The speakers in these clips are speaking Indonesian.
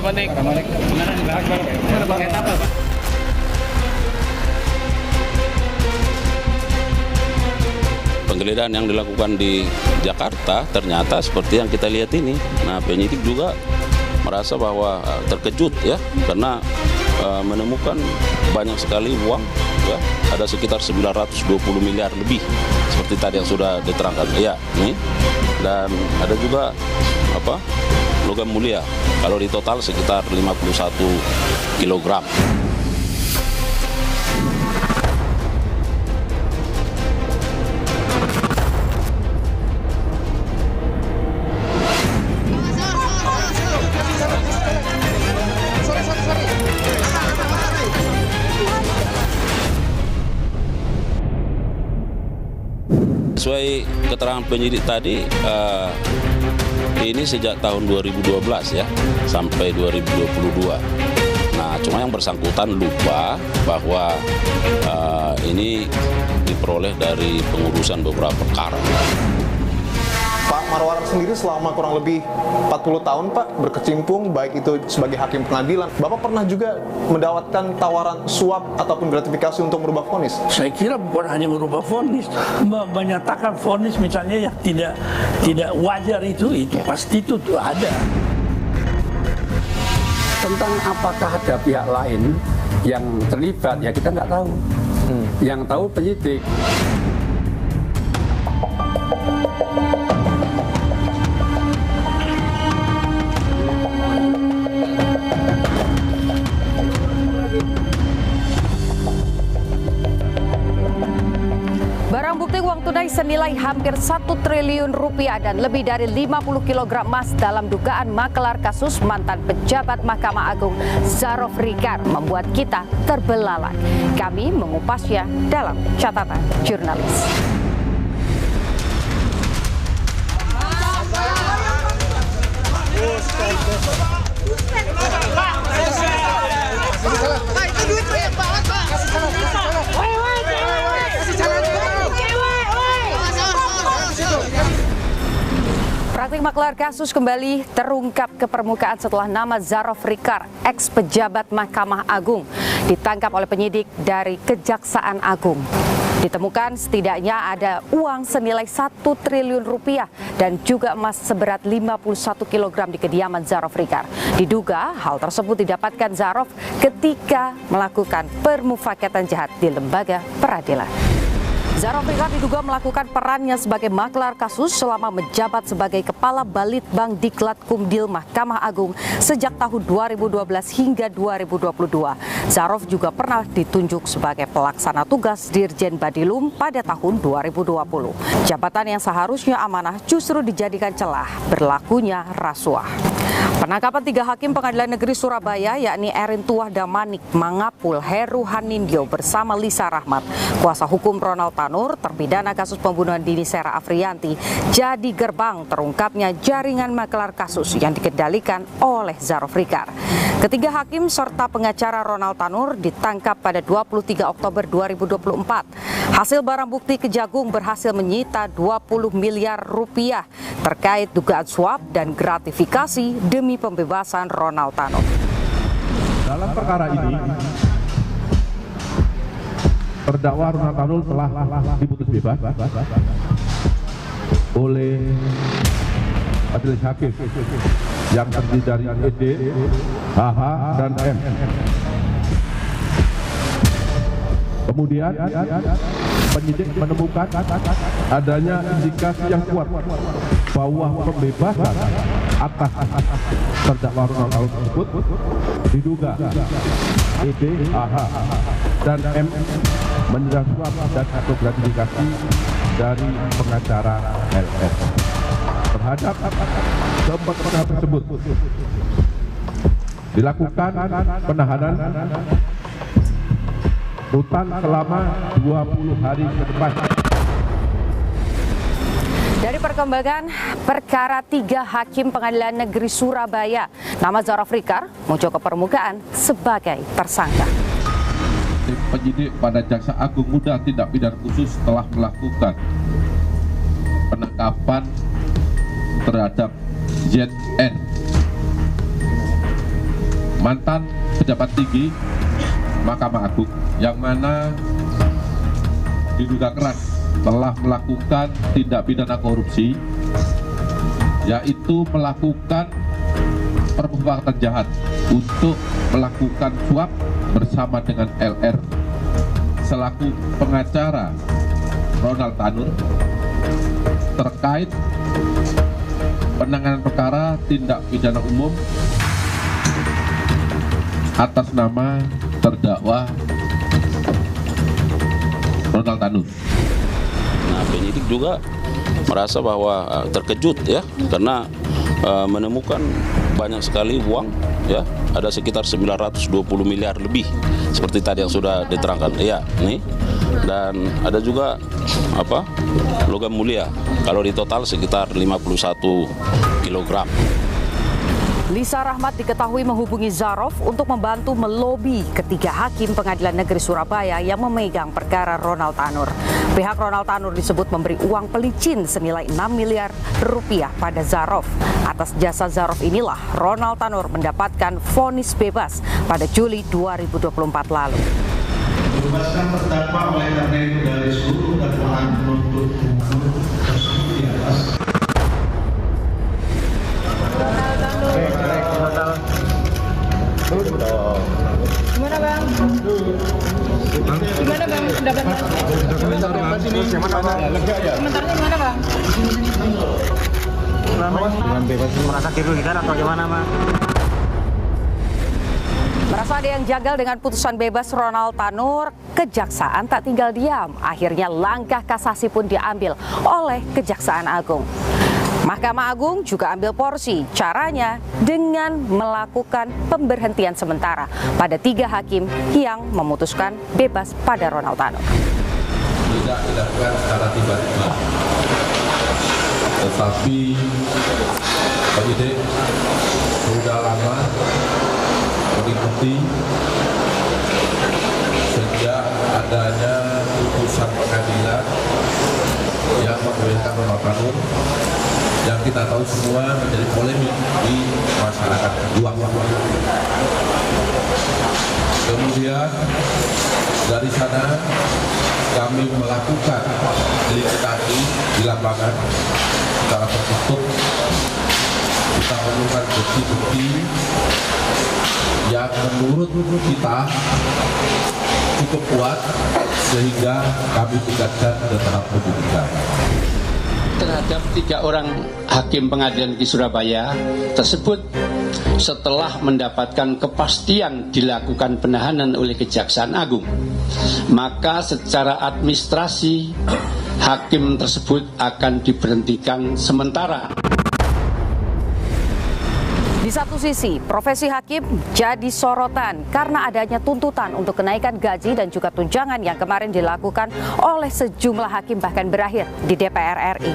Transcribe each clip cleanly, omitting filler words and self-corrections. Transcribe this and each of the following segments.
balik. Penggeledahan yang dilakukan di Jakarta ternyata seperti yang kita lihat ini. Nah, penyidik juga merasa bahwa terkejut ya, karena menemukan banyak sekali uang ya, ada sekitar 920 miliar lebih seperti tadi yang sudah diterangkan ya nih, dan ada juga logam mulia, kalau di total sekitar 51 kilogram. Sesuai keterangan penyidik tadi, ini sejak tahun 2012 ya sampai 2022. Nah, cuma yang bersangkutan lupa bahwa ini diperoleh dari pengurusan beberapa perkara. Pak Marwar sendiri selama kurang lebih 40 tahun Pak berkecimpung, baik itu sebagai hakim pengadilan. Bapak pernah juga mendapatkan tawaran suap ataupun gratifikasi untuk merubah vonis? Saya kira bukan hanya merubah vonis, menyatakan vonis misalnya yang tidak wajar itu pasti itu ada. Tentang apakah ada pihak lain yang terlibat, ya kita nggak tahu. Yang tahu penyidik. Barang bukti uang tunai senilai hampir 1 triliun rupiah dan lebih dari 50 kg emas dalam dugaan makelar kasus mantan pejabat Mahkamah Agung Zarof Rikar membuat kita terbelalak. Kami mengupasnya dalam catatan jurnalis. Praktik maklar kasus kembali terungkap ke permukaan setelah nama Zarof Rikar, ex-pejabat Mahkamah Agung, ditangkap oleh penyidik dari Kejaksaan Agung. Ditemukan setidaknya ada uang senilai 1 triliun rupiah dan juga emas seberat 51 kg di kediaman Zarof Rikar. Diduga hal tersebut didapatkan Zarof ketika melakukan permufakatan jahat di lembaga peradilan. Zarof Rikar diduga melakukan perannya sebagai maklar kasus selama menjabat sebagai Kepala Balitbang Diklat Kumdil Mahkamah Agung sejak tahun 2012 hingga 2022. Zarof juga pernah ditunjuk sebagai pelaksana tugas Dirjen Badilum pada tahun 2020. Jabatan yang seharusnya amanah justru dijadikan celah berlakunya rasuah. Penangkapan 3 hakim Pengadilan Negeri Surabaya yakni Erin Tuah Damanik, Mangapul, Heru Hanindyo bersama Lisa Rahmat, kuasa hukum Ronald Tanur, terpidana kasus pembunuhan Dini Sera Afriyanti, jadi gerbang terungkapnya jaringan maklar kasus yang dikendalikan oleh Zarof Rikar. Ketiga hakim serta pengacara Ronald Tanur ditangkap pada 23 Oktober 2024. Hasil barang bukti Kejagung berhasil menyita 20 miliar rupiah terkait dugaan suap dan gratifikasi demi pembebasan Ronald Tanur. Dalam perkara ini, terdakwa Ronald Tanur telah diputus bebas oleh majelis hakim yang terdiri dari ED, HH, dan M. Kemudian penyidik menemukan adanya indikasi yang kuat bahwa pembebasan atas terdakwa Ronald Tanur tersebut diduga ED, HH, dan M menerima suap dan atau gratifikasi dari pengacara LS. Terhadap keempat perkara tersebut dilakukan penahanan rutan selama 20 hari ke depan. Dari perkembangan perkara 3 hakim Pengadilan Negeri Surabaya, nama Zarof Rikar muncul ke permukaan sebagai tersangka. Penyidik pada Jaksa Agung Muda Tindak Pidana Khusus telah melakukan penangkapan terhadap ZN mantan pejabat tinggi Mahkamah Agung yang mana diduga keras telah melakukan tindak pidana korupsi, yaitu melakukan perbuatan jahat untuk melakukan suap bersama dengan LR selaku pengacara Ronald Tanur terkait penanganan perkara tindak pidana umum atas nama terdakwa Ronald Tanur. Nah, penyidik juga merasa bahwa terkejut ya, karena menemukan banyak sekali uang ya, ada sekitar 920 miliar lebih seperti tadi yang sudah diterangkan ya nih, dan ada juga logam mulia, kalau di total sekitar 51 kilogram. Lisa Rahmat diketahui menghubungi Zarof untuk membantu melobi ketiga hakim Pengadilan Negeri Surabaya yang memegang perkara Ronald Tanur. Pihak Ronald Tanur disebut memberi uang pelicin senilai 6 miliar rupiah pada Zarof. Atas jasa Zarof inilah Ronald Tanur mendapatkan vonis bebas pada Juli 2024 lalu. Bebaskan terdakwa oleh karena itu dari seluruh dakwaan penuntut umum tersebut di atas. Gimana bang? Gimana bang? Pendapatnya? Komentarnya gimana bang? Dengan bebas merasa dirugikan atau gimana bang? Merasa ada yang janggal dengan putusan bebas Ronald Tanur, Kejaksaan tak tinggal diam. Akhirnya langkah kasasi pun diambil oleh Kejaksaan Agung. Mahkamah Agung juga ambil porsi, caranya dengan melakukan pemberhentian sementara pada 3 hakim yang memutuskan bebas pada Ronald Tanur. Tidak dilakukan secara tiba-tiba, tetapi penyidik sudah lama mengikuti sejak adanya putusan pengadilan yang membolehkan Ronald Tanur, yang kita tahu semua menjadi polemik di masyarakat luas. Kemudian dari sana kami melakukan verifikasi di lapangan secara tertutup. Kita menemukan bukti-bukti yang menurut kita cukup kuat sehingga kami tingkatkan ke tahap penyidikan. Terhadap 3 orang hakim pengadilan negeri Surabaya tersebut, setelah mendapatkan kepastian dilakukan penahanan oleh Kejaksaan Agung, maka secara administrasi hakim tersebut akan diberhentikan sementara. Di satu sisi, profesi hakim jadi sorotan karena adanya tuntutan untuk kenaikan gaji dan juga tunjangan yang kemarin dilakukan oleh sejumlah hakim bahkan berakhir di DPR RI.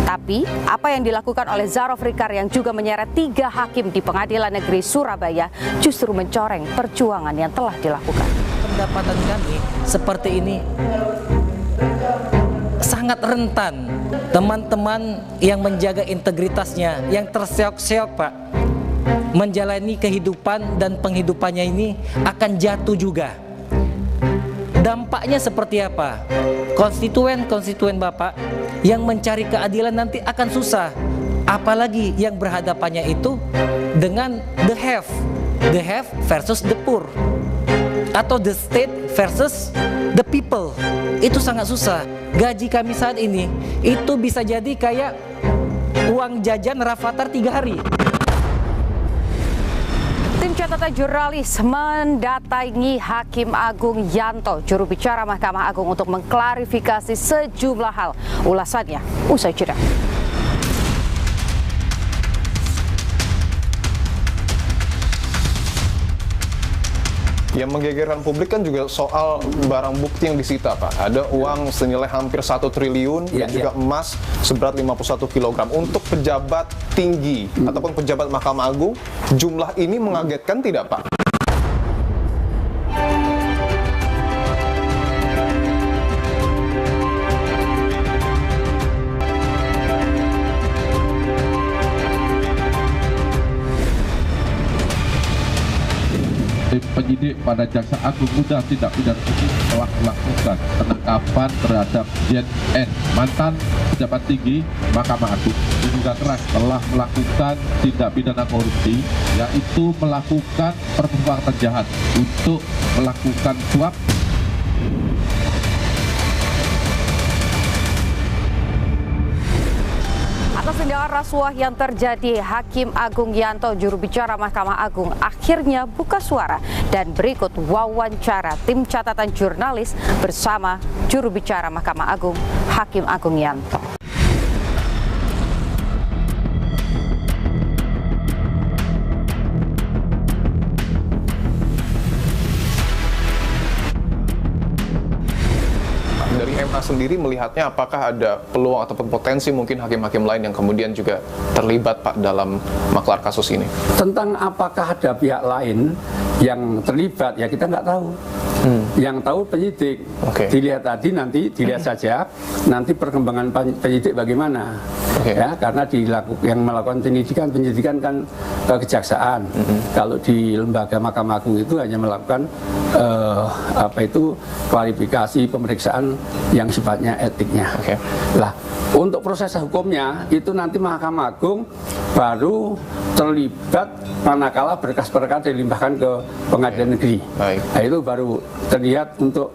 Tapi, apa yang dilakukan oleh Zarof Rikar yang juga menyeret 3 hakim di Pengadilan Negeri Surabaya justru mencoreng perjuangan yang telah dilakukan. Pendapatan kami seperti ini sangat rentan. Teman-teman yang menjaga integritasnya, yang terseok-seok Pak, menjalani kehidupan dan penghidupannya ini akan jatuh juga. Dampaknya seperti apa? Konstituen-konstituen Bapak yang mencari keadilan nanti akan susah. Apalagi yang berhadapannya itu dengan the have versus the poor, atau the state versus the people. Itu sangat susah. Gaji kami saat ini itu bisa jadi kayak uang jajan Rafathar 3 hari. Tim catatan jurnalis mendatangi Hakim Agung Yanto, juru bicara Mahkamah Agung, untuk mengklarifikasi sejumlah hal. Ulasannya usai jeda. Yang menggegerkan publik kan juga soal barang bukti yang disita, Pak. Ada uang senilai hampir 1 triliun dan juga emas seberat 51 kg. Untuk pejabat tinggi ataupun pejabat Mahkamah Agung, jumlah ini mengagetkan tidak, Pak? kepada Jaksa Agung Muda Tindak Pidana Umum telah melakukan penangkapan terhadap JN, mantan pejabat tinggi Mahkamah Agung, diduga keras telah melakukan tindak pidana korupsi, yaitu melakukan perbuatan jahat untuk melakukan suap. Atas tindakan rasuah yang terjadi, Hakim Agung Yanto, juru bicara Mahkamah Agung, akhirnya buka suara. Dan berikut wawancara tim catatan jurnalis bersama juru bicara Mahkamah Agung, Hakim Agung Yanto. Dari MA sendiri melihatnya apakah ada peluang ataupun potensi mungkin hakim-hakim lain yang kemudian juga terlibat Pak dalam maklar kasus ini? Tentang apakah ada pihak lain yang terlibat, ya kita nggak tahu. Yang tahu penyidik. Dilihat tadi, nanti dilihat saja nanti perkembangan penyidik bagaimana. Ya, karena yang melakukan penyidikan kan kejaksaan. Kalau di lembaga Mahkamah Agung itu hanya melakukan klarifikasi pemeriksaan yang sifatnya etiknya. Lah, untuk proses hukumnya itu nanti Mahkamah Agung baru terlibat manakala berkas-berkas dilimpahkan ke pengadilan negeri. Nah, itu baru terlihat untuk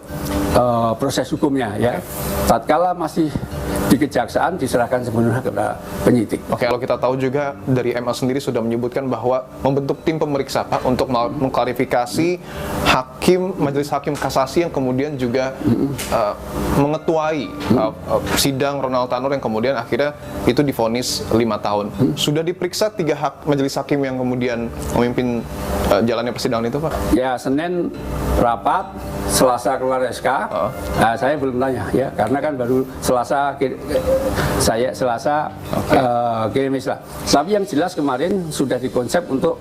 proses hukumnya, ya. Tatkala masih di kejaksaan diserahkan sepenuhnya kepada penyidik. Kalau kita tahu juga dari MA sendiri sudah menyebutkan bahwa membentuk tim pemeriksa Pak untuk mengklarifikasi majelis hakim kasasi yang kemudian juga mengetuai sidang Ronald Tanur yang kemudian akhirnya itu divonis 5 tahun. Sudah diperiksa 3 majelis hakim yang kemudian memimpin jalannya persidangan itu Pak? Ya, Senin rapat, Selasa keluar SK. Nah, saya belum tanya ya, karena kan baru Selasa kirim Islah. Tapi yang jelas kemarin sudah dikonsep untuk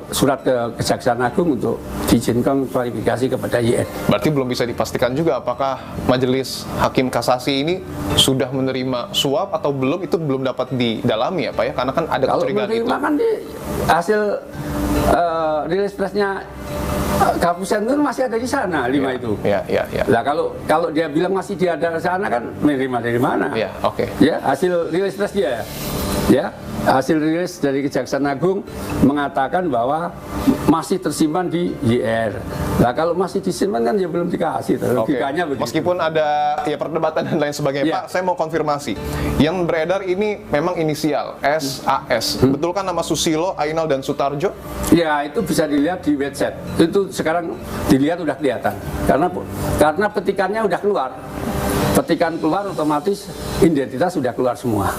surat ke Kejaksaan Agung untuk diizinkan klarifikasi kepada YN. Berarti belum bisa dipastikan juga apakah majelis hakim kasasi ini sudah menerima suap atau belum, itu belum dapat didalami ya Pak ya, karena kan ada kecurigaan itu. Kalau menerima kan di hasil rilis presnya Kapusen itu masih ada di sana, 5 itu. Nah, kalau dia bilang masih dia ada di sana kan menerima dari mana? Ya, hasil rilis pres dia. Ya, hasil rilis dari Kejaksaan Agung mengatakan bahwa masih tersimpan di YR. Nah, kalau masih disimpan kan ya belum dikasih. Logikanya begitu. Meskipun ada ya perdebatan dan lain sebagainya, Pak, saya mau konfirmasi. Yang beredar ini memang inisial SAS. Betul kan nama Susilo, Ainal dan Sutarjo? Ya, itu bisa dilihat di website. Itu sekarang dilihat udah kelihatan. Karena petikannya udah keluar. Petikan keluar otomatis identitas sudah keluar semua.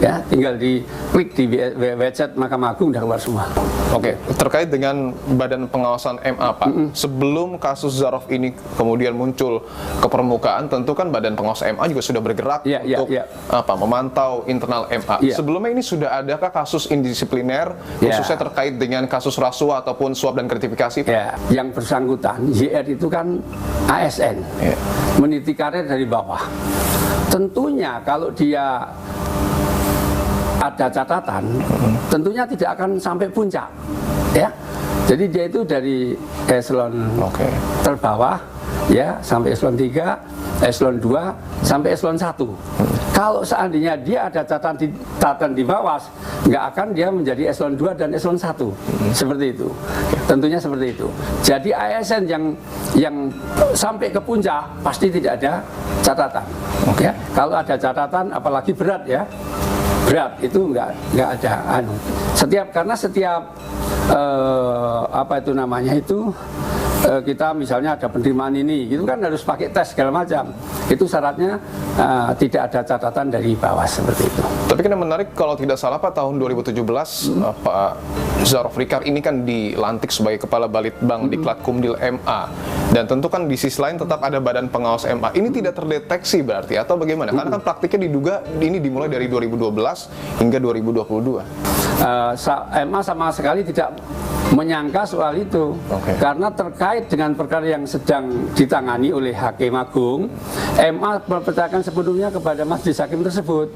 Ya, tinggal diklik di website Mahkamah Agung udah keluar semua. Terkait dengan Badan Pengawasan MA Pak, sebelum kasus Zarof ini kemudian muncul ke permukaan, tentu kan Badan Pengawas MA juga sudah bergerak untuk memantau internal MA. Sebelumnya ini sudah adakah kasus indisipliner khususnya terkait dengan kasus rasuah ataupun suap dan gratifikasi? Yang bersangkutan JR itu kan ASN, meniti karir dari bawah. Tentunya kalau dia ada catatan, tentunya tidak akan sampai puncak, ya. Jadi dia itu dari eselon terbawah, ya, sampai eselon 3, eselon 2, sampai eselon 1. Kalau seandainya dia ada catatan di bawah, nggak akan dia menjadi eselon 2 dan eselon 1. Seperti itu. Tentunya seperti itu. Jadi ASN yang sampai ke puncak pasti tidak ada catatan. Ya. Kalau ada catatan, apalagi berat ya. Berat itu nggak ada karena setiap kita misalnya ada penerimaan ini, itu kan harus pakai tes segala macam. Itu syaratnya tidak ada catatan dari bawah seperti itu. Tapi kan yang menarik kalau tidak salah Pak, tahun 2017 Pak Zarof Rikar ini kan dilantik sebagai Kepala Balitbang Diklat Kumdil MA. Dan tentu kan di sisi lain tetap ada Badan Pengawas MA. Ini tidak terdeteksi berarti atau bagaimana? Karena kan praktiknya diduga ini dimulai dari 2012 hingga 2022. MA sama sekali tidak menyangka soal itu, karena terkait dengan perkara yang sedang ditangani oleh Hakim Agung, MA mempercayakan sepenuhnya kepada majelis hakim tersebut.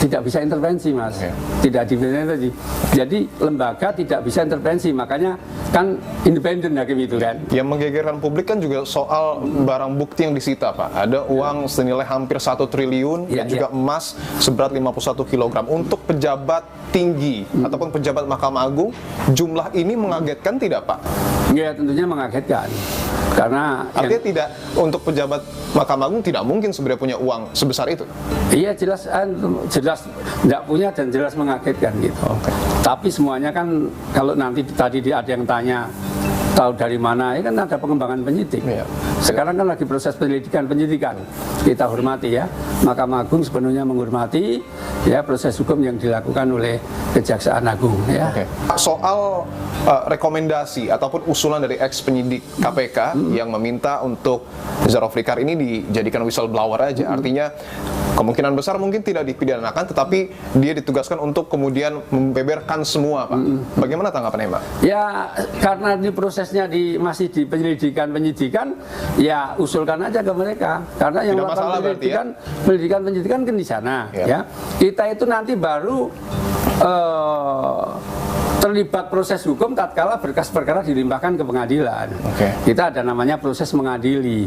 tidak bisa intervensi, Mas. Tidak diintervensi. Jadi lembaga tidak bisa intervensi, makanya kan independen hakim itu kan. Yang menggegerkan publik kan juga soal barang bukti yang disita, Pak. Ada uang senilai hampir 1 triliun dan juga emas seberat 51 kg. Untuk pejabat tinggi ataupun pejabat Mahkamah Agung, jumlah ini mengagetkan tidak, Pak? Ya, tentunya mengagetkan. Karena artinya tidak, untuk pejabat Mahkamah Agung tidak mungkin sebenarnya punya uang sebesar itu. Iya, jelas tidak punya dan jelas mengagetkan gitu. Tapi semuanya kan kalau nanti tadi ada yang tanya tahu dari mana, ya kan ada pengembangan penyidik. Sekarang kan lagi proses penyelidikan penyidikan. Kita hormati ya. Mahkamah Agung sepenuhnya menghormati ya proses hukum yang dilakukan oleh Kejaksaan Agung ya. Soal rekomendasi ataupun usulan dari ex penyidik KPK yang meminta untuk Zarofrikar ini dijadikan whistleblower aja. Artinya kemungkinan besar mungkin tidak dipidanakan, tetapi dia ditugaskan untuk kemudian membeberkan semua, Pak. Bagaimana tanggapannya, Pak? Ya, karena ini prosesnya masih di penyidikan, ya usulkan aja ke mereka. Karena yang melakukan penyidikan kan di sana. Ya. Kita itu nanti baru terlibat proses hukum tatkala berkas perkara dilimpahkan ke pengadilan. Kita ada namanya proses mengadili.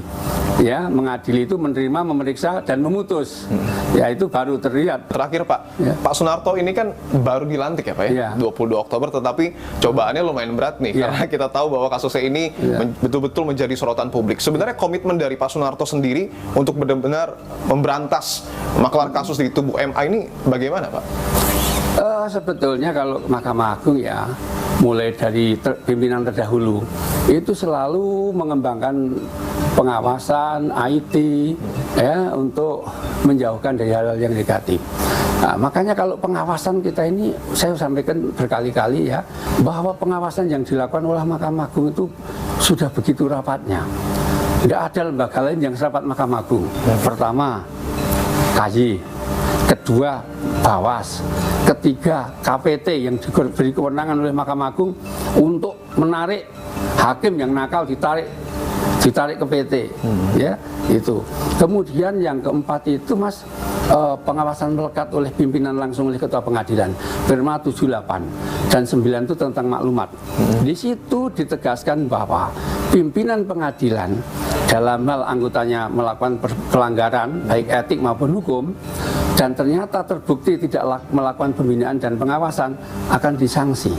Ya, mengadili itu menerima, memeriksa dan memutus. Ya, itu baru terlihat. Terakhir, Pak. Pak Sunarto ini kan baru dilantik ya, Pak ya? 22 Oktober, tetapi cobaannya lumayan berat nih. Karena kita tahu bahwa kasusnya ini betul-betul menjadi sorotan publik. Sebenarnya komitmen dari Pak Sunarto sendiri untuk benar-benar memberantas maklar kasus di tubuh MA ini bagaimana, Pak? Sebetulnya kalau Mahkamah Agung ya, mulai dari pimpinan terdahulu itu selalu mengembangkan pengawasan IT ya untuk menjauhkan dari hal-hal yang negatif. Nah, makanya kalau pengawasan kita ini saya sampaikan berkali-kali ya, bahwa pengawasan yang dilakukan oleh Mahkamah Agung itu sudah begitu rapatnya. Tidak ada lembaga lain yang serapat Mahkamah Agung. Pertama, KY. Kedua, Bawas. Ketiga, KPT yang diberi kewenangan oleh Mahkamah Agung untuk menarik hakim yang nakal, ditarik ke PT, ya itu. Kemudian yang keempat itu, Mas, pengawasan melekat oleh pimpinan langsung oleh Ketua Pengadilan, Perma 78 dan 9 itu tentang maklumat. Di situ ditegaskan bahwa pimpinan pengadilan dalam hal anggotanya melakukan pelanggaran baik etik maupun hukum dan ternyata terbukti tidak melakukan pembinaan dan pengawasan akan disanksi.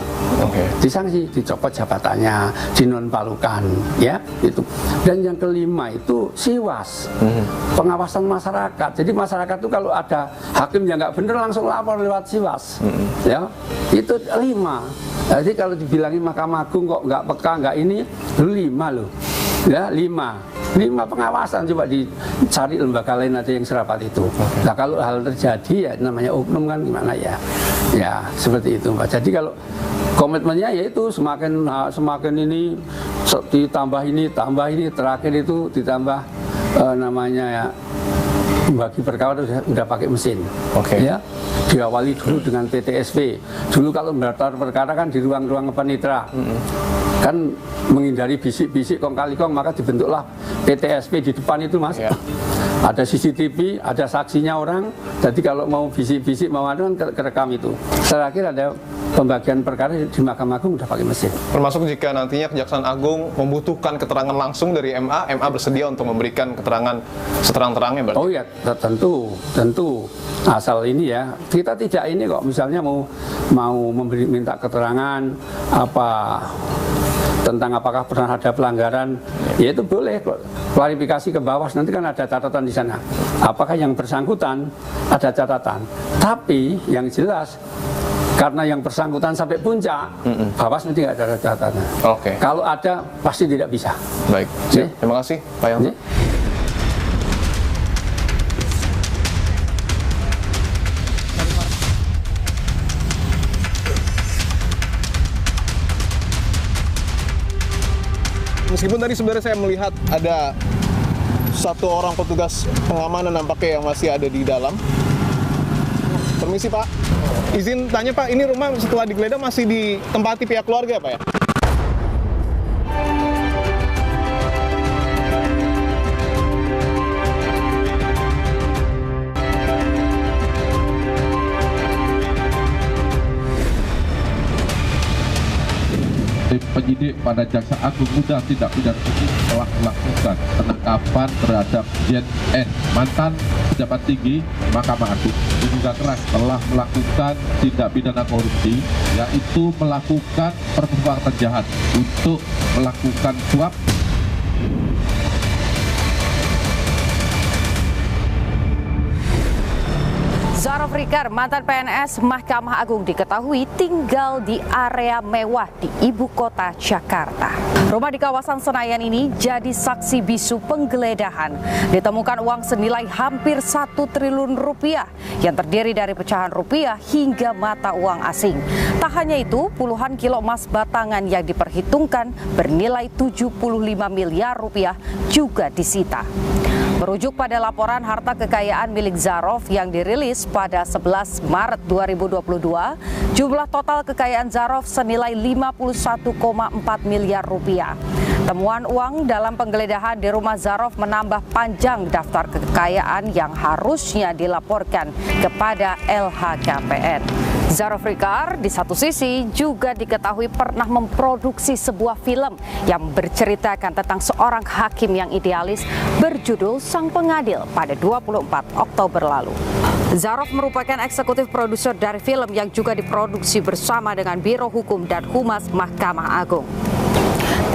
Disanksi, dicopot jabatannya, dinonpalukan, ya itu. Dan yang kelima itu SIWAS, pengawasan masyarakat. Jadi masyarakat itu kalau ada hakim yang nggak benar langsung lapor lewat SIWAS, ya itu 5. Jadi kalau dibilangin Mahkamah Agung kok nggak peka, nggak ini, 5 loh, ya 5 pengawasan. Coba dicari lembaga lain aja yang serapat itu. Nah kalau hal terjadi ya namanya oknum kan gimana ya, ya seperti itu, Pak. Jadi kalau komitmennya yaitu semakin ini ditambah ini, terakhir itu ditambah namanya ya bagi perkara udah pakai mesin. Ya, diawali dulu dengan PTSP. Dulu kalau mendaftar perkara kan di ruang-ruang panitera. Kan menghindari bisik-bisik kong kali kong, maka dibentuklah PTSP di depan itu, Mas. Ada CCTV, ada saksinya orang. Jadi kalau mau bisik-bisik mau anu kan kerekam itu. Terakhir ada pembagian perkara di Mahkamah Agung udah pakai mesin. Termasuk jika nantinya Kejaksaan Agung membutuhkan keterangan langsung dari MA bersedia untuk memberikan keterangan seterang-terangnya, berarti? Oh ya, tentu. Asal ini ya, kita tidak ini kok. Misalnya mau minta keterangan tentang apakah pernah ada pelanggaran, ya itu boleh klarifikasi ke Bawas, nanti kan ada catatan di sana. Apakah yang bersangkutan ada catatan? Tapi yang jelas karena yang bersangkutan sampai puncak, Bawas nanti nggak ada catatan. Kalau ada pasti tidak bisa. Baik, terima kasih Pak Yanto. Meskipun tadi sebenarnya saya melihat ada satu orang petugas pengamanan nampaknya yang masih ada di dalam. Permisi, Pak. Izin tanya, Pak, ini rumah setelah digeledah masih ditempati pihak keluarga, Pak ya? pada Jaksa Agung Muda Tindak Pidana Umum telah melakukan penangkapan terhadap JN, mantan pejabat tinggi Mahkamah Agung, diduga keras telah melakukan tindak pidana korupsi, yaitu melakukan perbuatan jahat untuk melakukan suap. Zarof Rikar, mantan PNS Mahkamah Agung, diketahui tinggal di area mewah di ibu kota Jakarta. Rumah di kawasan Senayan ini jadi saksi bisu penggeledahan. Ditemukan uang senilai hampir 1 triliun rupiah yang terdiri dari pecahan rupiah hingga mata uang asing. Tak hanya itu, puluhan kilo emas batangan yang diperhitungkan bernilai 75 miliar rupiah juga disita. Merujuk pada laporan harta kekayaan milik Zarof yang dirilis pada 11 Maret 2022, jumlah total kekayaan Zarof senilai 51,4 miliar rupiah. Temuan uang dalam penggeledahan di rumah Zarof menambah panjang daftar kekayaan yang harusnya dilaporkan kepada LHKPN. Zarof Rikar di satu sisi juga diketahui pernah memproduksi sebuah film yang berceritakan tentang seorang hakim yang idealis berjudul Sang Pengadil pada 24 Oktober lalu. Zarof merupakan eksekutif produser dari film yang juga diproduksi bersama dengan Biro Hukum dan Humas Mahkamah Agung.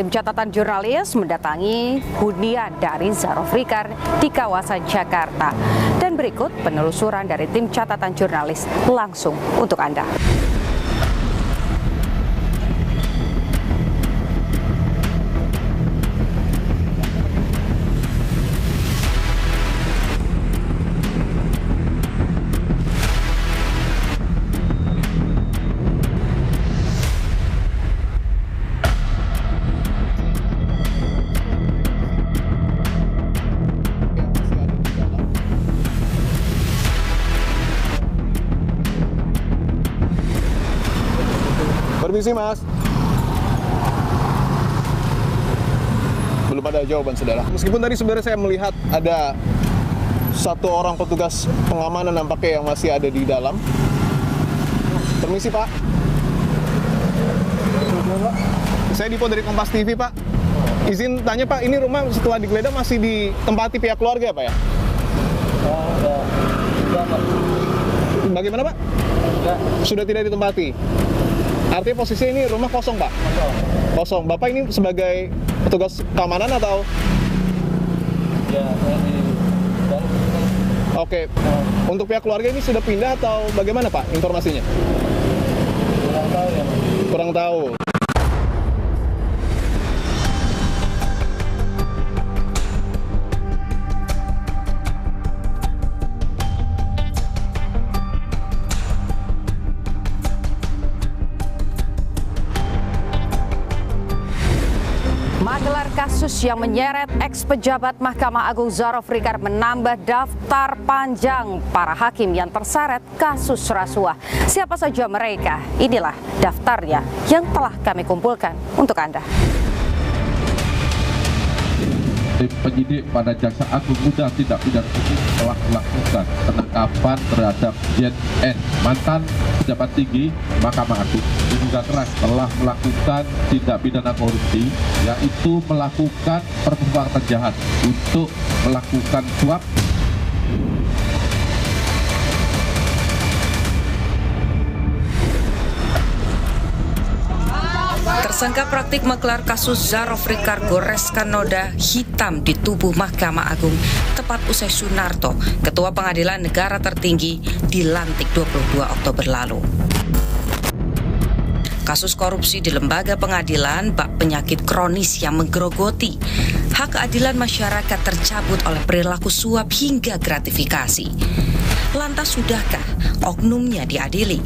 Tim catatan jurnalis mendatangi hunian dari Zarof Rikar di kawasan Jakarta. Dan berikut penelusuran dari tim catatan jurnalis langsung untuk Anda. Permisi, Mas. Belum ada jawaban, saudara. Meskipun tadi sebenarnya saya melihat ada satu orang petugas pengamanan nampaknya yang masih ada di dalam. Permisi, Pak. Saya Dipo dari Kompas TV, Pak. Izin tanya, Pak, ini rumah setelah digeledah masih ditempati pihak keluarga, Pak, ya? Bagaimana, Pak? Sudah tidak ditempati. Artinya posisi ini rumah kosong, Pak? Kosong. Bapak ini sebagai petugas keamanan atau? Ya, Oke. Untuk pihak keluarga ini sudah pindah atau bagaimana, Pak, informasinya? Kurang tahu ya, Pak. Kurang tahu. Gelar kasus yang menyeret ex-pejabat Mahkamah Agung Zarof Rikar menambah daftar panjang para hakim yang terseret kasus rasuah. Siapa saja mereka? Inilah daftarnya yang telah kami kumpulkan untuk Anda. Tim penyidik pada Jaksa Agung Muda Tindak Pidana Umum telah melakukan penangkapan terhadap JN, mantan pejabat tinggi Mahkamah Agung, diduga keras telah melakukan tindak pidana korupsi, yaitu melakukan perbuatan jahat untuk melakukan suap. Tersangka praktik maklar kasus Zarof Rikar goreskan noda hitam di tubuh Mahkamah Agung tepat usai Sunarto, Ketua Pengadilan Negara tertinggi, dilantik 22 Oktober lalu. Kasus korupsi di lembaga pengadilan bak penyakit kronis yang menggerogoti. Hak keadilan masyarakat tercabut oleh perilaku suap hingga gratifikasi. Lantas sudahkah oknumnya diadili?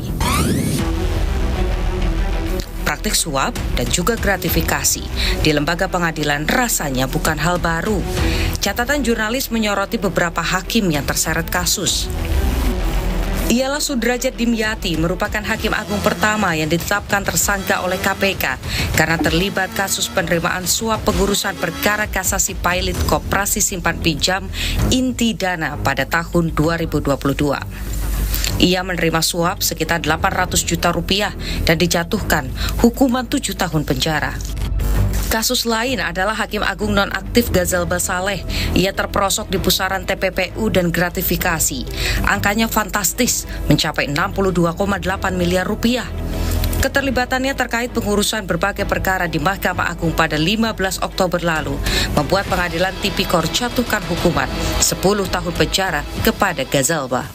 Praktik suap dan juga gratifikasi di lembaga pengadilan rasanya bukan hal baru. Catatan jurnalis menyoroti beberapa hakim yang terseret kasus. Ialah Sudrajat Dimyati, merupakan hakim agung pertama yang ditetapkan tersangka oleh KPK karena terlibat kasus penerimaan suap pengurusan perkara kasasi pilot Koperasi Simpan Pinjam Inti Dana pada tahun 2022. Ia menerima suap sekitar 800 juta rupiah dan dijatuhkan hukuman 7 tahun penjara. Kasus lain adalah Hakim Agung nonaktif Ghazalba Saleh. Ia terperosok di pusaran TPPU dan gratifikasi. Angkanya fantastis, mencapai 62,8 miliar rupiah. Keterlibatannya terkait pengurusan berbagai perkara di Mahkamah Agung pada 15 Oktober lalu membuat Pengadilan Tipikor jatuhkan hukuman 10 tahun penjara kepada Ghazalba.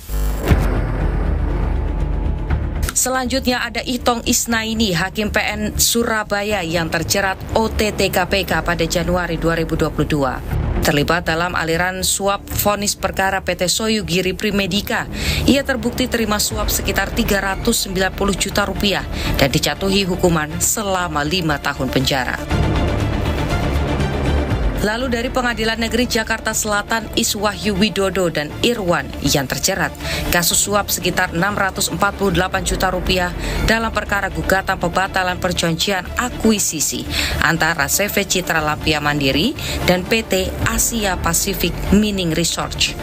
Selanjutnya ada Itong Isnaini, Hakim PN Surabaya yang terjerat OTT KPK pada Januari 2022. Terlibat dalam aliran suap vonis perkara PT Soyugiri Primedika. Ia terbukti terima suap sekitar 390 juta rupiah dan dijatuhi hukuman selama 5 tahun penjara. Lalu dari Pengadilan Negeri Jakarta Selatan, Iswahyu Widodo dan Irwan yang terjerat kasus suap sekitar 648 juta rupiah dalam perkara gugatan pembatalan perjanjian akuisisi antara CV Citra Lampia Mandiri dan PT Asia Pacific Mining Research.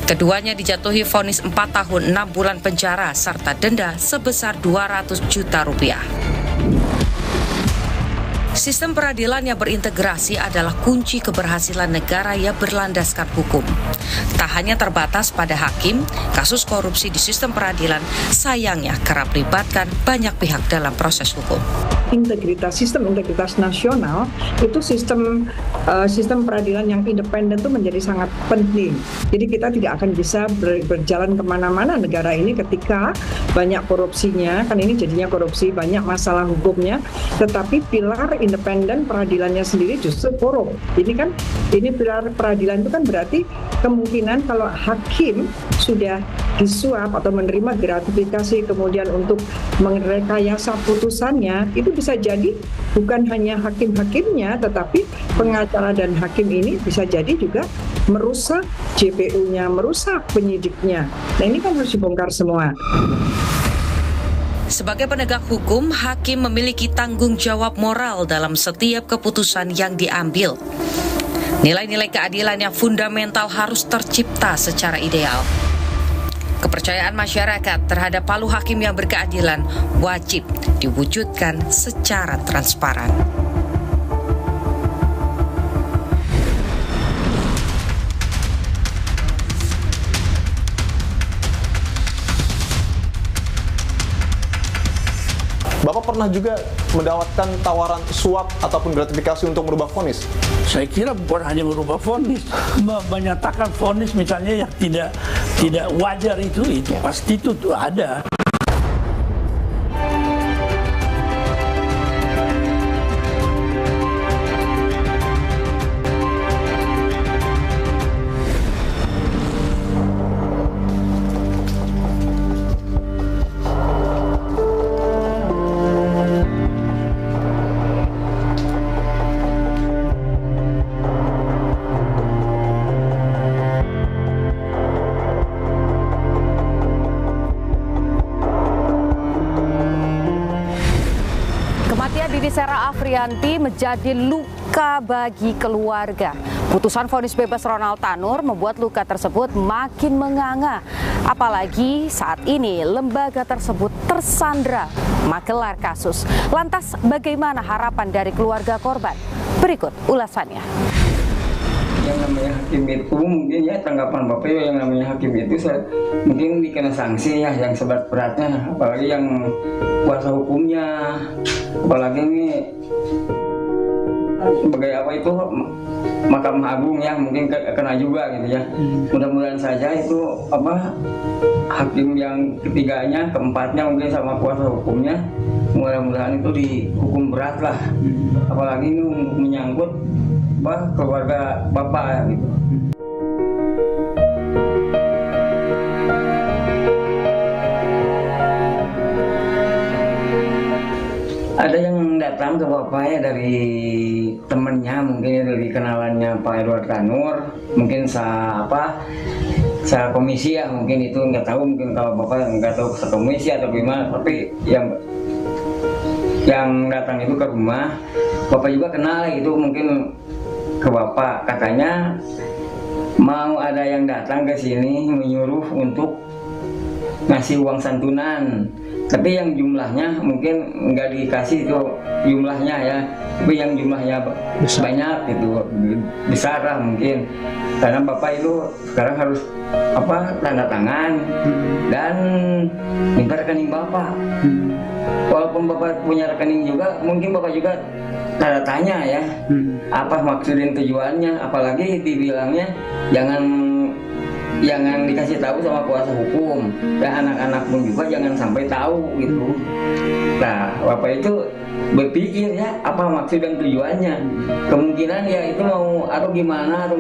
Keduanya dijatuhi vonis 4 tahun 6 bulan penjara serta denda sebesar 200 juta rupiah. Sistem peradilan yang berintegrasi adalah kunci keberhasilan negara yang berlandaskan hukum. Tak hanya terbatas pada hakim, kasus korupsi di sistem peradilan sayangnya kerap melibatkan banyak pihak dalam proses hukum. Sistem integritas nasional itu sistem peradilan yang independen itu menjadi sangat penting. Jadi kita tidak akan bisa berjalan kemana-mana negara ini ketika banyak korupsinya, kan ini jadinya korupsi, banyak masalah hukumnya, tetapi pilar independen peradilannya sendiri justru korup. Ini pilar peradilan itu kan berarti kemungkinan kalau hakim sudah disuap atau menerima gratifikasi kemudian untuk merekayasa putusannya, itu bisa jadi bukan hanya hakim-hakimnya tetapi pengacara dan hakim ini bisa jadi juga merusak JPU-nya, merusak penyidiknya. Nah ini kan harus dibongkar semua. Sebagai penegak hukum, hakim memiliki tanggung jawab moral dalam setiap keputusan yang diambil. Nilai-nilai keadilan yang fundamental harus tercipta secara ideal. Kepercayaan masyarakat terhadap palu hakim yang berkeadilan wajib diwujudkan secara transparan. Bapak pernah juga mendapatkan tawaran suap ataupun gratifikasi untuk merubah vonis? Saya kira bukan hanya merubah vonis, menyatakan vonis misalnya yang tidak wajar itu pasti itu ada. Didi Sera Afrianti menjadi luka bagi keluarga. Putusan vonis bebas Ronald Tanur membuat luka tersebut makin menganga. Apalagi saat ini lembaga tersebut tersandra magelar kasus. Lantas bagaimana harapan dari keluarga korban? Berikut ulasannya. Yang namanya hakim itu mungkin ya tanggapan Bapak yang namanya hakim itu mungkin dikena sanksi ya yang seberat-beratnya, apalagi yang kuasa hukumnya, apalagi ini sebagai apa itu Mahkamah Agung ya mungkin kena juga gitu ya. Mudah-mudahan saja itu hakim yang ketiganya, keempatnya mungkin sama kuasa hukumnya, mudah-mudahan itu dihukum berat lah, apalagi ini menyangkut keluarga Bapak gitu. Ada yang datang ke Bapak ya dari temennya, mungkin dari kenalannya Pak Edward Tanur, mungkin komisi ya, mungkin itu nggak tahu, mungkin kalau Bapak nggak tahu komisi atau gimana, tapi yang datang itu ke rumah Bapak juga kenal itu mungkin ke Bapak, katanya mau ada yang datang ke sini menyuruh untuk ngasih uang santunan, tapi yang jumlahnya mungkin nggak dikasih itu jumlahnya ya, tapi yang jumlahnya banyak itu besar lah mungkin, karena bapak itu sekarang harus tanda tangan dan minta rekening bapak. Walaupun bapak punya rekening juga, mungkin bapak juga tanda tanya ya, apa maksud dan tujuannya, apalagi dibilangnya jangan dikasih tahu sama kuasa hukum, dan anak-anak pun juga jangan sampai tahu gitu. Nah, bapak itu berpikir ya apa maksud dan tujuannya, kemungkinan ya itu mau atau gimana, atau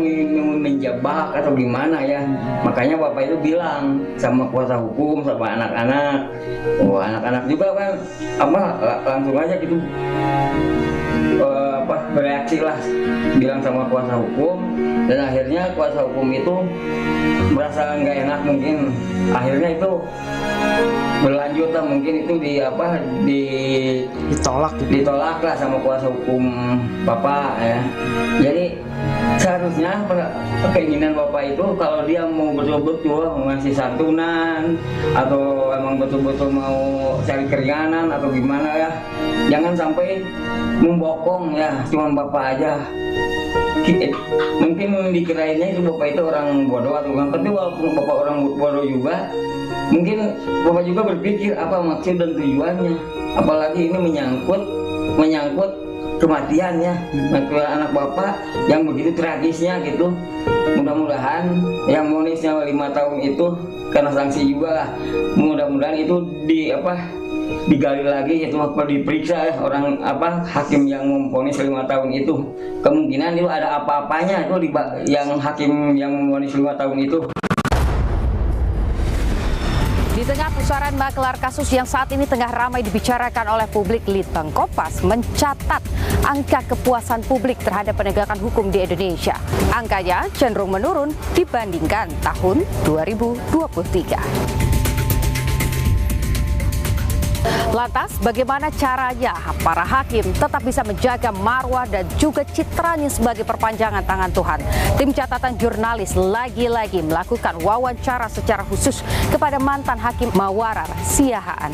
menjebak atau gimana ya, makanya bapak itu bilang sama kuasa hukum, sama anak-anak. Anak-anak juga kan langsung aja gitu bereaksi lah, bilang sama kuasa hukum, dan akhirnya kuasa hukum itu merasa nggak enak, mungkin akhirnya itu berlanjut lah, mungkin itu ditolak lah sama kuasa hukum bapak ya. Jadi seharusnya keinginan bapak itu kalau dia mau betul-betul mengasih santunan atau emang betul-betul mau cari keringanan atau gimana ya, jangan sampai membokong ya, cuma bapak aja. Mungkin dikirainnya itu bapak itu orang bodoh atau kan, tapi walaupun bapak orang bodoh juga, mungkin bapak juga berpikir apa maksud dan tujuannya, apalagi ini menyangkut kematian ya, anak bapak yang begitu tragisnya gitu. Mudah-mudahan yang vonisnya 5 tahun itu karena sanksi juga lah, mudah-mudahan itu digali lagi itu diperiksa ya, orang hakim yang memvonis 5 tahun itu, kemungkinan itu ada apa-apanya itu yang hakim yang memvonis 5 tahun itu. Di tengah pusaran maklar kasus yang saat ini tengah ramai dibicarakan oleh publik, Litbang Kompas mencatat angka kepuasan publik terhadap penegakan hukum di Indonesia. Angkanya cenderung menurun dibandingkan tahun 2023. Lantas, bagaimana caranya para hakim tetap bisa menjaga marwah dan juga citranya sebagai perpanjangan tangan Tuhan? Tim catatan jurnalis lagi-lagi melakukan wawancara secara khusus kepada mantan hakim Mawarar Siahaan.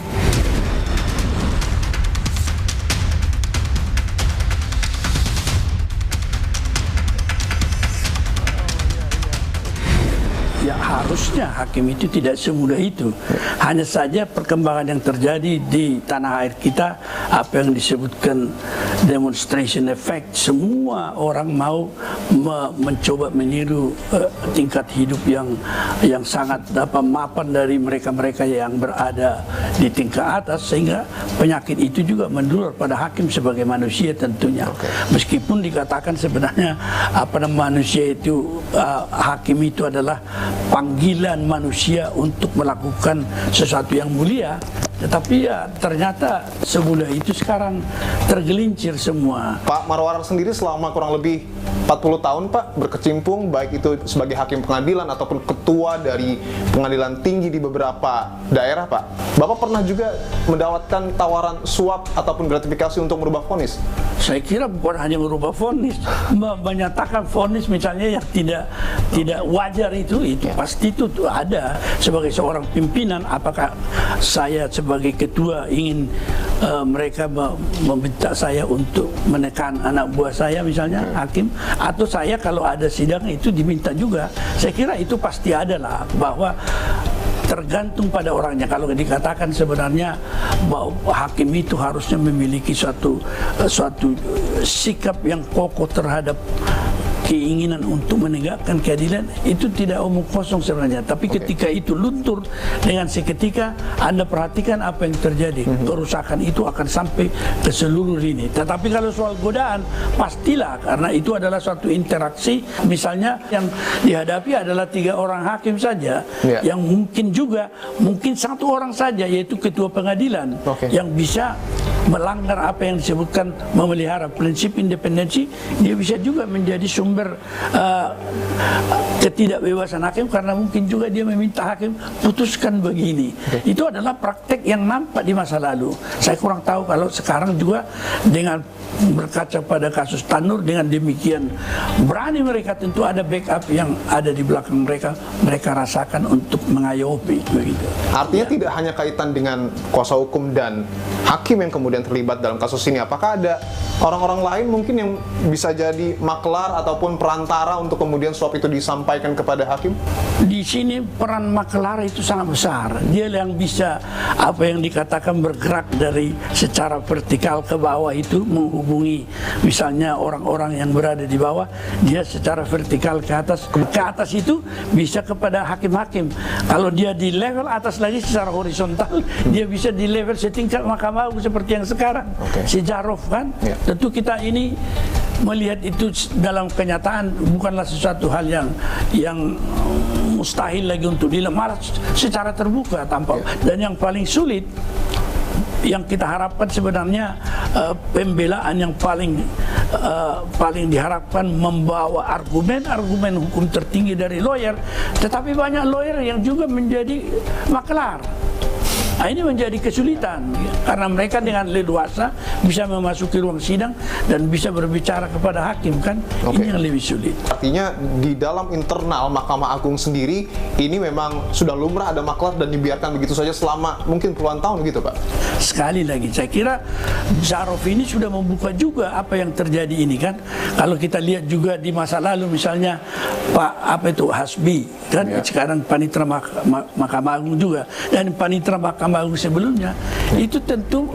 Ya harusnya hakim itu tidak semudah itu. Hanya saja perkembangan yang terjadi di tanah air kita, apa yang disebutkan demonstration effect, semua orang mau mencoba meniru tingkat hidup yang sangat mapan dari mereka-mereka yang berada di tingkat atas, sehingga penyakit itu juga menular pada hakim sebagai manusia tentunya. Meskipun dikatakan sebenarnya manusia itu hakim itu adalah panggilan manusia untuk melakukan sesuatu yang mulia, tetapi ya ternyata semudah itu sekarang tergelincir semua. Pak Marwarar sendiri selama kurang lebih 40 tahun Pak berkecimpung, baik itu sebagai hakim pengadilan ataupun ketua dari pengadilan tinggi di beberapa daerah Pak. Bapak pernah juga mendapatkan tawaran suap ataupun gratifikasi untuk merubah vonis? Saya kira bukan hanya merubah vonis, menyatakan vonis misalnya yang tidak wajar itu pasti itu ada. Sebagai seorang pimpinan, apakah saya sebagai ketua ingin mereka meminta saya untuk menekan anak buah saya misalnya hakim, atau saya kalau ada sidang itu diminta juga? Saya kira itu pasti ada lah, bahwa tergantung pada orangnya. Kalau dikatakan sebenarnya bahwa hakim itu harusnya memiliki suatu sikap yang kokoh terhadap keinginan untuk menegakkan keadilan, itu tidak omong kosong sebenarnya. Tapi ketika itu luntur dengan seketika, Anda perhatikan apa yang terjadi. Kerusakan itu akan sampai ke seluruh lini. Tetapi kalau soal godaan, pastilah, karena itu adalah suatu interaksi. Misalnya yang dihadapi adalah 3 orang hakim saja, yang mungkin satu orang saja, yaitu ketua pengadilan, yang bisa melanggar apa yang disebutkan memelihara prinsip independensi. Dia bisa juga menjadi sumber ketidakbebasan hakim, karena mungkin juga dia meminta hakim putuskan begini. Itu adalah praktek yang nampak di masa lalu. Saya kurang tahu kalau sekarang juga dengan berkaca pada kasus Tanur, dengan demikian berani mereka, tentu ada backup yang ada di belakang mereka rasakan untuk mengayomi begitu. Artinya tidak hanya kaitan dengan kuasa hukum dan hakim yang kemudian terlibat dalam kasus ini. Apakah ada orang-orang lain mungkin yang bisa jadi maklar ataupun perantara untuk kemudian suap itu disampaikan kepada hakim? Di sini peran maklar itu sangat besar. Dia yang bisa apa yang dikatakan bergerak dari secara vertikal ke bawah itu, menghubungi misalnya orang-orang yang berada di bawah, dia secara vertikal ke atas itu bisa kepada hakim-hakim. Kalau dia di level atas lagi secara horizontal, dia bisa di level setingkat Mahkamah Agung seperti yang sekarang. Si Jarov kan, tentu kita ini melihat itu dalam kenyataan bukanlah sesuatu hal yang mustahil lagi untuk malah secara terbuka tampak. Dan yang paling sulit yang kita harapkan sebenarnya pembelaan yang paling diharapkan membawa argumen hukum tertinggi dari lawyer, tetapi banyak lawyer yang juga menjadi maklar. Nah, ini menjadi kesulitan karena mereka dengan leluasa bisa memasuki ruang sidang dan bisa berbicara kepada hakim kan. Ini yang lebih sulit. Artinya di dalam internal Mahkamah Agung sendiri ini memang sudah lumrah ada maklar dan dibiarkan begitu saja selama mungkin puluhan tahun gitu Pak. Sekali lagi saya kira Zarov ini sudah membuka juga apa yang terjadi ini kan. Kalau kita lihat juga di masa lalu misalnya Pak Hasbi kan, sekarang Panitera Mahkamah Agung juga, dan Panitera Mahkamah Agung sebelumnya itu tentu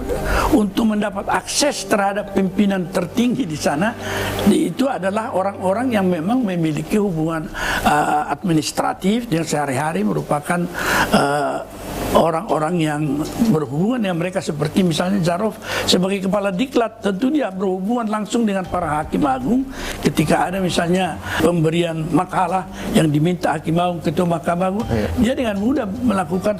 untuk mendapat akses terhadap pimpinan tertinggi di sana, itu adalah orang-orang yang memang memiliki hubungan administratif yang sehari-hari merupakan orang-orang yang berhubungan dengan mereka, seperti misalnya Zarov sebagai kepala diklat, tentu dia berhubungan langsung dengan para hakim agung ketika ada misalnya pemberian makalah yang diminta hakim agung, ketua Mahkamah Agung, dia dengan mudah melakukan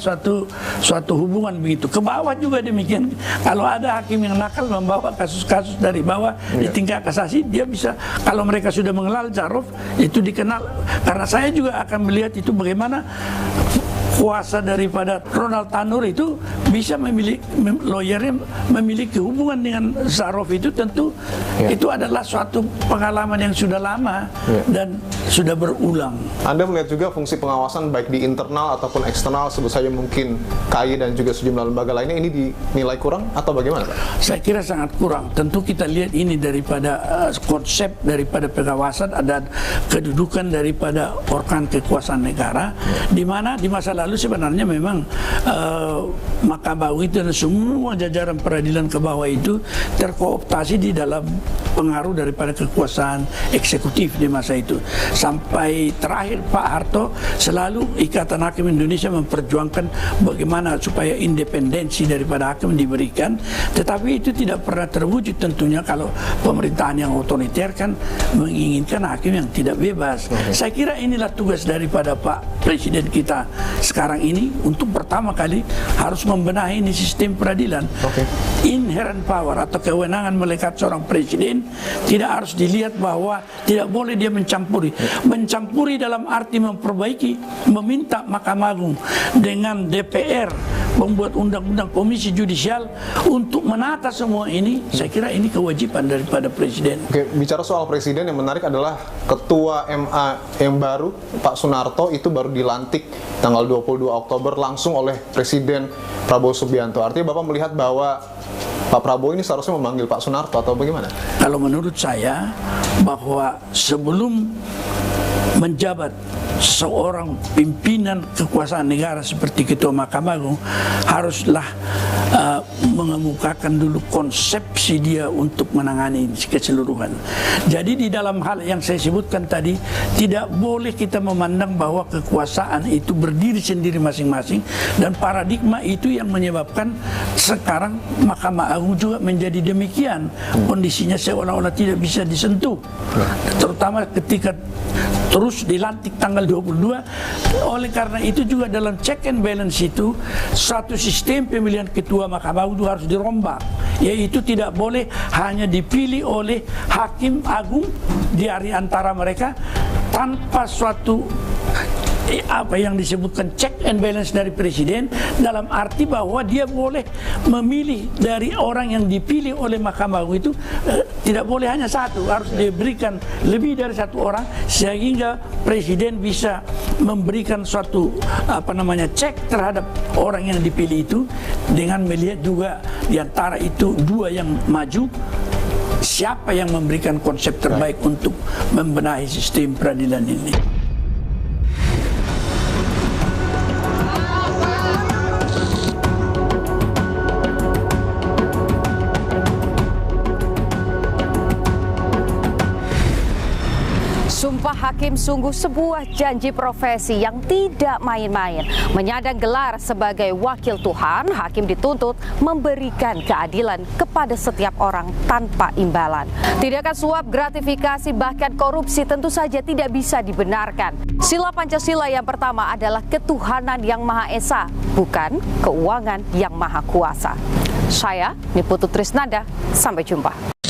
suatu hubungan begitu. Ke bawah juga demikian. Kalau ada hakim yang nakal membawa kasus-kasus dari bawah di tingkat kasasi, dia bisa, kalau mereka sudah mengenal Zarov, itu dikenal. Karena saya juga akan melihat itu bagaimana kuasa daripada Ronald Tanur itu bisa lawyernya memiliki hubungan dengan Zarov, itu tentu itu adalah suatu pengalaman yang sudah lama dan sudah berulang. Anda melihat juga fungsi pengawasan baik di internal ataupun eksternal, sebut saja mungkin KAI dan juga sejumlah lembaga lainnya, ini dinilai kurang atau bagaimana Pak? Saya kira sangat kurang. Tentu kita lihat ini daripada konsep daripada pengawasan dan kedudukan daripada organ kekuasaan negara, di mana di masa lalu sebenarnya memang Mahkamah Agung itu dan semua jajaran peradilan ke bawah itu terkooptasi di dalam pengaruh daripada kekuasaan eksekutif di masa itu. Sampai terakhir Pak Harto selalu Ikatan Hakim Indonesia memperjuangkan bagaimana supaya independensi daripada hakim diberikan, tetapi itu tidak pernah terwujud tentunya kalau pemerintahan yang otoriter kan menginginkan hakim yang tidak bebas. Saya kira inilah tugas daripada Pak Presiden kita sekarang ini, untuk pertama kali harus membenahi ini sistem peradilan. Inherent power atau kewenangan melekat seorang presiden tidak harus dilihat bahwa tidak boleh dia mencampuri dalam arti memperbaiki, meminta Mahkamah Agung dengan DPR membuat undang-undang komisi judisial untuk menata semua ini. Saya kira ini kewajiban daripada presiden. Bicara soal presiden, yang menarik adalah ketua MA yang baru Pak Sunarto itu baru dilantik tanggal 22 Oktober langsung oleh Presiden Prabowo Subianto. Artinya Bapak melihat bahwa Pak Prabowo ini seharusnya memanggil Pak Sunarto atau bagaimana? Kalau menurut saya, bahwa sebelum menjabat seorang pimpinan kekuasaan negara seperti Ketua Mahkamah Agung, haruslah mengemukakan dulu konsepsi dia untuk menangani keseluruhan. Jadi di dalam hal yang saya sebutkan tadi, tidak boleh kita memandang bahwa kekuasaan itu berdiri sendiri masing-masing, dan paradigma itu yang menyebabkan sekarang Mahkamah Agung juga menjadi demikian. Kondisinya seolah-olah tidak bisa disentuh, terutama ketika terus dilantik tanggal 22. Oleh karena itu juga dalam check and balance itu, satu sistem pemilihan ketua Mahkamah Agung harus dirombak, yaitu tidak boleh hanya dipilih oleh hakim agung di antara mereka tanpa suatu apa yang disebutkan check and balance dari presiden, dalam arti bahwa dia boleh memilih dari orang yang dipilih oleh Mahkamah Agung itu, tidak boleh hanya satu, harus diberikan lebih dari satu orang, sehingga presiden bisa memberikan suatu cek terhadap orang yang dipilih itu, dengan melihat juga di antara itu dua yang maju, siapa yang memberikan konsep terbaik untuk membenahi sistem peradilan ini. Sumpah Hakim sungguh sebuah janji profesi yang tidak main-main. Menyandang gelar sebagai wakil Tuhan, hakim dituntut memberikan keadilan kepada setiap orang tanpa imbalan. Tindakan suap, gratifikasi, bahkan korupsi tentu saja tidak bisa dibenarkan. Sila Pancasila yang pertama adalah ketuhanan yang Maha Esa, bukan keuangan yang Maha Kuasa. Saya Niputu Trisnanda, sampai jumpa.